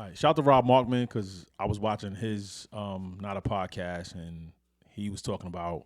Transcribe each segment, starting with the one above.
right. Shout out to Rob Markman because I was watching his Not a Podcast and he was talking about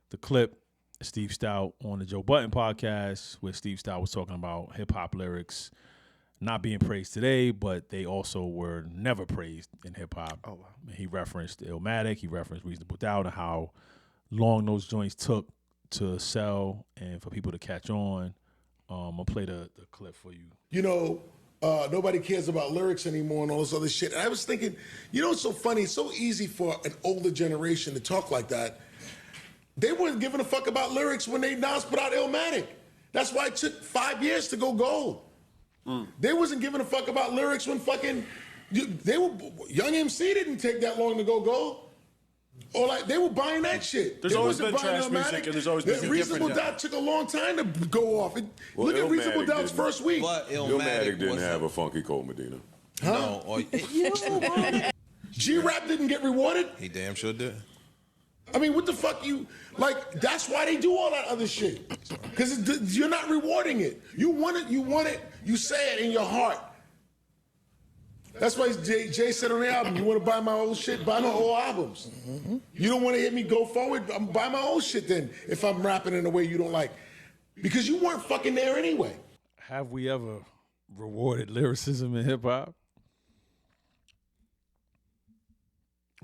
the clip Steve Stoute on the Joe Budden podcast where Steve Stoute was talking about hip hop lyrics not being praised today, but they also were never praised in hip hop. Oh wow. He referenced Illmatic, he referenced Reasonable Doubt, and how long those joints took to sell and for people to catch on. I'll play the clip for you. You know, nobody cares about lyrics anymore and all this other shit. And I was thinking, you know what's so funny? It's so easy for an older generation to talk like that. They weren't giving a fuck about lyrics when Nas put out Illmatic. That's why it took 5 years to go gold. They wasn't giving a fuck about lyrics when Young MC didn't take that long to go gold. Or like they were buying that shit. There's always been trash music and there's always been Reasonable Doubt took a long time to go off. Look at Reasonable Doubt's first week. But Illmatic didn't have a funky Cold Medina. Huh? No. G-Rap didn't get rewarded? He damn sure did. I mean, what the fuck that's why they do all that other shit. Because you're not rewarding it. You want it, you say it in your heart. That's why Jay said on the album, you want to buy my old shit, buy my old albums. Mm-hmm. You don't want to hear me go forward, buy my old shit then, if I'm rapping in a way you don't like. Because you weren't fucking there anyway. Have we ever rewarded lyricism in hip hop?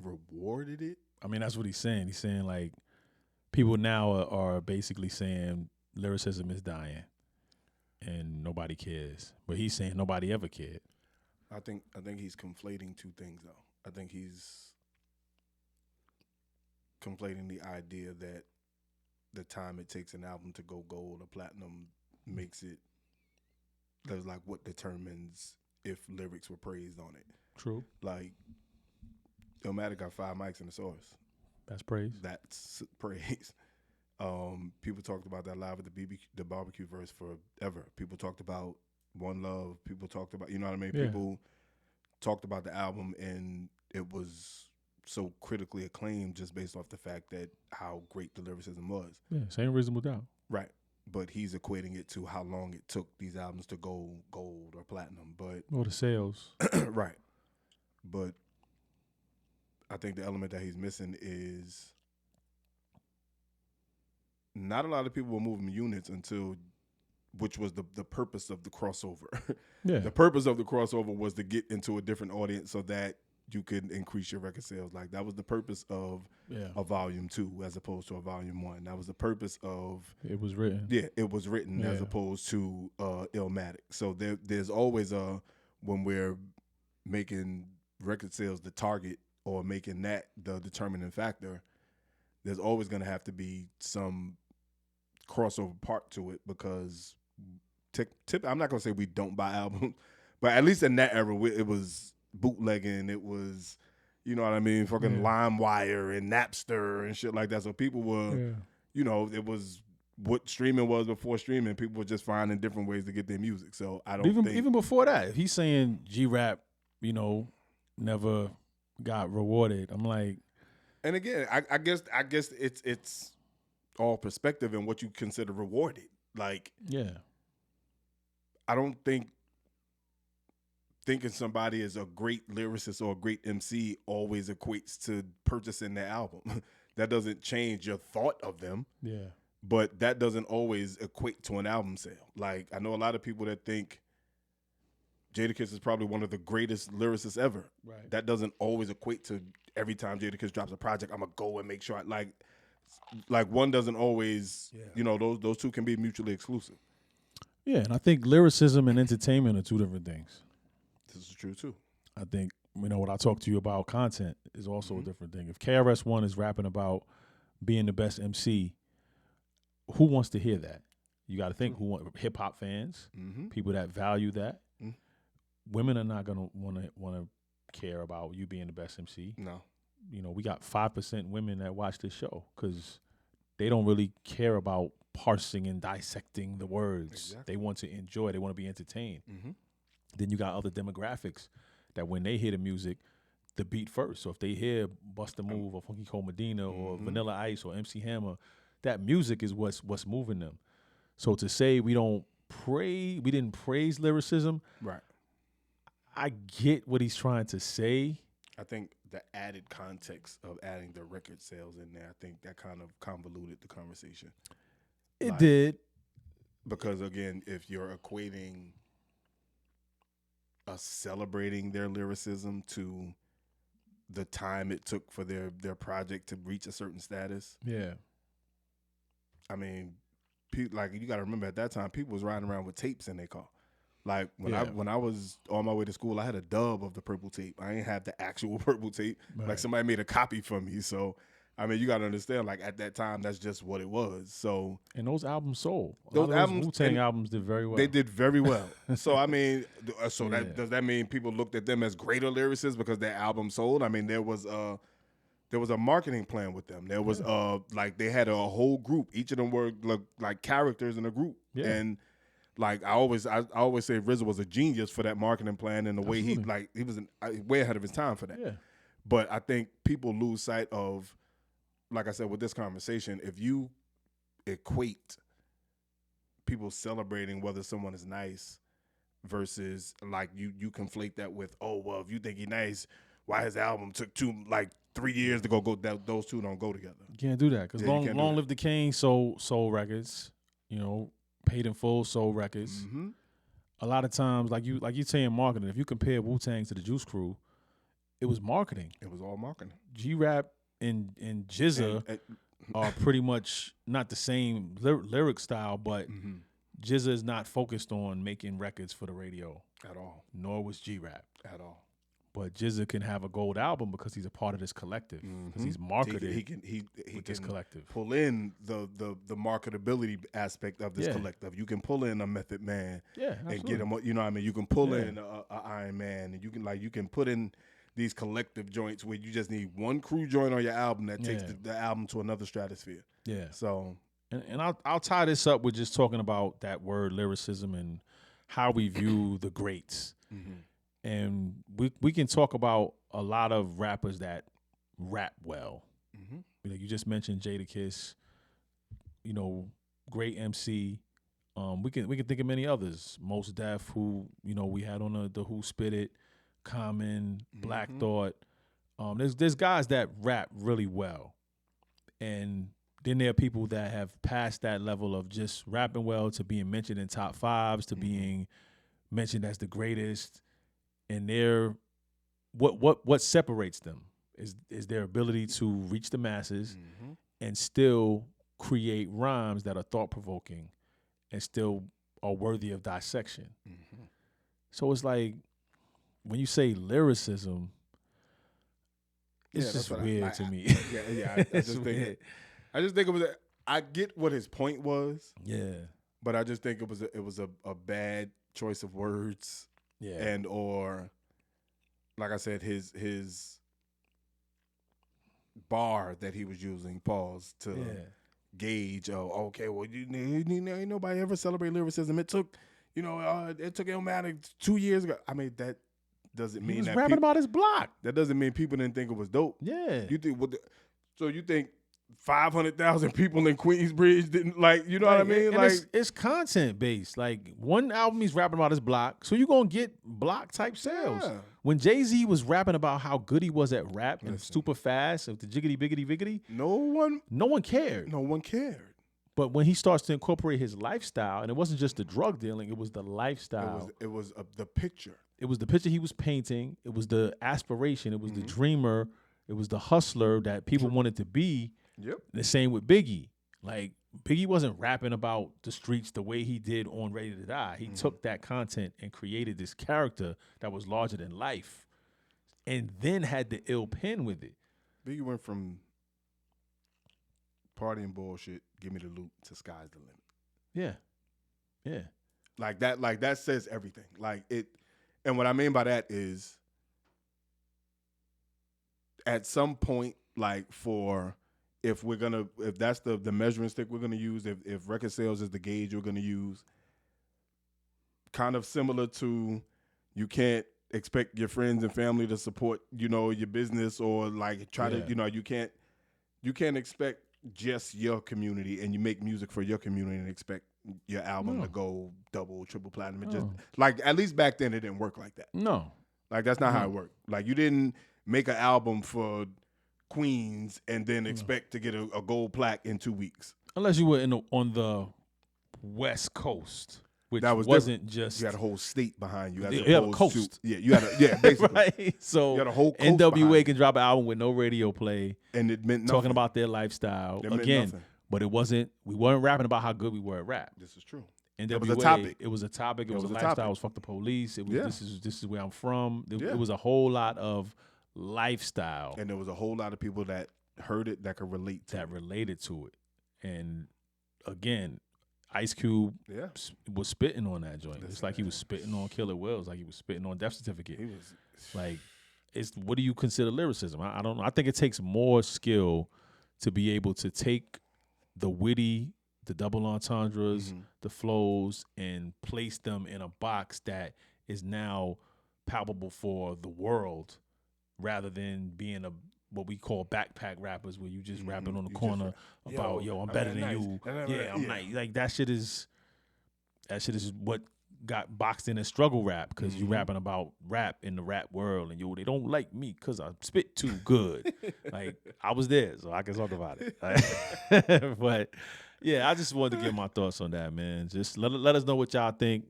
Rewarded it? I mean, that's what he's saying. He's saying like people now are basically saying lyricism is dying and nobody cares. But he's saying nobody ever cared. I think he's conflating two things though. I think he's conflating the idea that the time it takes an album to go gold or platinum makes it there's like what determines if lyrics were praised on it. True. Like Illmatic got 5 mics in the source. That's praise. That's praise. People talked about that live at the barbecue verse forever. People talked about One Love. People talked about, you know what I mean? Yeah. People talked about the album and it was so critically acclaimed just based off the fact that how great the lyricism was. Yeah, same Reasonable Doubt. Right. But he's equating it to how long it took these albums to go gold or platinum. But Or the sales. right. But I think the element that he's missing is not a lot of people were moving units until, which was the purpose of the crossover. Yeah. The purpose of the crossover was to get into a different audience so that you could increase your record sales. Like that was the purpose of a volume 2 as opposed to a volume 1. That was the purpose of It was written. Yeah, it was written as opposed to Illmatic. So there's always when we're making record sales the target or making that the determining factor, there's always going to have to be some crossover part to it because I'm not going to say we don't buy albums, but at least in that era, it was bootlegging. It was, you know what I mean, fucking LimeWire and Napster and shit like that. So people were, you know, it was what streaming was before streaming. People were just finding different ways to get their music. So I don't think. Even before that, if he's saying G-Rap, you know, never got rewarded, I'm like. And again, I guess it's all perspective and what you consider rewarded. Like, I don't think thinking somebody is a great lyricist or a great MC always equates to purchasing their album. That doesn't change your thought of them. Yeah. But that doesn't always equate to an album sale. Like, I know a lot of people that think Jadakiss is probably one of the greatest lyricists ever. Right. That doesn't always equate to every time Jadakiss drops a project, I'm going to go and make sure like one doesn't always, you know, those two can be mutually exclusive. Yeah, and I think lyricism and entertainment are two different things. This is true too. I think, you know, when I talk to you about content is also a different thing. If KRS-One is rapping about being the best MC, who wants to hear that? You got to think who want hip-hop fans, people that value that. Women are not going to want to care about you being the best MC. No. You know, we got 5% women that watch this show because they don't really care about parsing and dissecting the words. Exactly. They want to enjoy. They want to be entertained. Then you got other demographics that when they hear the music, the beat first. So if they hear Busta Move or Funky Cold Medina or Vanilla Ice or MC Hammer, that music is what's moving them. So to say we didn't praise lyricism, right? I get what he's trying to say. I think the added context of adding the record sales in there, I think that kind of convoluted the conversation. It did. Because, again, if you're equating us celebrating their lyricism to the time it took for their project to reach a certain status. Yeah. I mean, like, you got to remember at that time, people was riding around with tapes in their car. Like, when I was on my way to school, I had a dub of the purple tape. I ain't had the actual purple tape. Right. Like, somebody made a copy for me. So, I mean, you got to understand, like, at that time, that's just what it was. So, and those albums sold. Those Wu-Tang albums did very well. They did very well. So, I mean, does that mean people looked at them as greater lyricists because their album sold? I mean, there was a marketing plan with them. There was like they had a whole group. Each of them were like characters in a group. Yeah. And like I always say RZA was a genius for that marketing plan and the way he was way ahead of his time for that. Yeah. But I think people lose sight of, like I said, with this conversation, if you equate people celebrating whether someone is nice versus like you conflate that with, oh, well, if you think he's nice, why his album took 3 years to go those two don't go together. You can't do that because Long Live the King sold records, Paid in Full sold records. Mm-hmm. A lot of times, like you saying marketing, if you compare Wu-Tang to the Juice Crew, it was marketing. It was all marketing. G-Rap and GZA are pretty much not the same lyric style, but GZA is not focused on making records for the radio. At all. Nor was G-Rap. At all. But GZA can have a gold album because he's a part of this collective. Because he's marketed he can this collective. Pull in the marketability aspect of this collective. You can pull in a Method Man and get him. You know what I mean? You can pull in a Iron Man, and you can put in these collective joints where you just need one crew joint on your album that takes the album to another stratosphere. Yeah. So and I'll tie this up with just talking about that word lyricism and how we view the greats. Mm-hmm. And we can talk about a lot of rappers that rap well. Mm-hmm. You just mentioned Jadakiss, great MC. We can think of many others. Mos Def, who we had on the Who Spit It, Common, Black Thought. There's guys that rap really well, and then there are people that have passed that level of just rapping well to being mentioned in top fives, to being mentioned as the greatest. And what separates them is their ability to reach the masses and still create rhymes that are thought-provoking and still are worthy of dissection. Mm-hmm. So it's like when you say lyricism, it's just weird to me. I just think it was. I get what his point was. Yeah, but I just think it was a bad choice of words. Yeah, and or like I said, his bar that he was using, pause, to gauge. Oh, okay, well, ain't nobody ever celebrate lyricism. It took, it took Illmatic 2 years ago. I mean, that doesn't mean he was rapping about his block. That doesn't mean people didn't think it was dope. Yeah, you think so? You think 500,000 people in Queensbridge didn't what I mean? And like it's content based. Like one album he's rapping about his block, so you're gonna get block type sales. Yeah. When Jay-Z was rapping about how good he was at rap and super fast with the jiggity biggity biggity, no one cared. No one cared. But when he starts to incorporate his lifestyle, and it wasn't just the drug dealing, it was the lifestyle. It was the picture. It was the picture he was painting. It was the aspiration. It was the dreamer. It was the hustler that people wanted to be. Yep. The same with Biggie. Like Biggie wasn't rapping about the streets the way he did on Ready to Die. He took that content and created this character that was larger than life, and then had the ill pen with it. Biggie went from partying bullshit, give me the loot, to sky's the limit. Yeah. Like that says everything. Like it, and what I mean by that is, at some point, like if that's the measuring stick we're gonna use, if record sales is the gauge we're gonna use, kind of similar to, you can't expect your friends and family to support, your business, or like try to, you can't expect just your community, and you make music for your community and expect your album to go double, triple platinum. It just, like, at least back then it didn't work like that. No. Like that's not how it worked. Like you didn't make an album for Queens and then expect to get a gold plaque in 2 weeks. Unless you were on the West Coast, which That was wasn't different. just You had a whole state behind you. As you had a opposed coast. To, you had basically. right. So you had a whole coast NWA behind can drop an album with no radio play, and it meant nothing. talking about their lifestyle It meant again. nothing. But we weren't rapping about how good we were at rap. This is true. NWA, it was a topic. It was a topic. It was a topic. lifestyle. It was fuck the police. It was this is where I'm from. Yeah. It was a whole lot of lifestyle And there was a whole lot of people that heard it that could relate to that it. related to it. And again, Ice Cube was spitting on that joint. It's like he was spitting on Killer Will. It's like he was spitting on Death Certificate. He was Like, what do you consider lyricism? I don't know. I think it takes more skill to be able to take the witty, the double entendres, the flows, and place them in a box that is now palpable for the world, rather than being what we call backpack rappers, where you just rapping on the corner about I'm better than you. I'm nice. Like that shit is what got boxed in as struggle rap, because you rapping about rap in the rap world, and they don't like me because I spit too good. Like I was there, so I can talk about it. But yeah, I just wanted to get my thoughts on that, man. Just let us know what y'all think.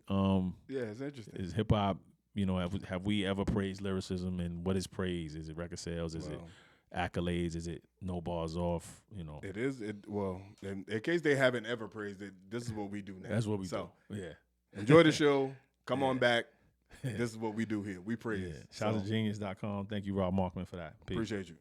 it's interesting. Is hip hop, have we ever praised lyricism, and what is praise? Is it record sales? Is it accolades? Is it no bars off? It is. Well, in case they haven't ever praised it, this is what we do now. That's what we do. Yeah. Enjoy the show. Come on back. This is what we do here. We praise. Shout out to genius.com. Thank you, Rob Markman, for that. Peace. Appreciate you.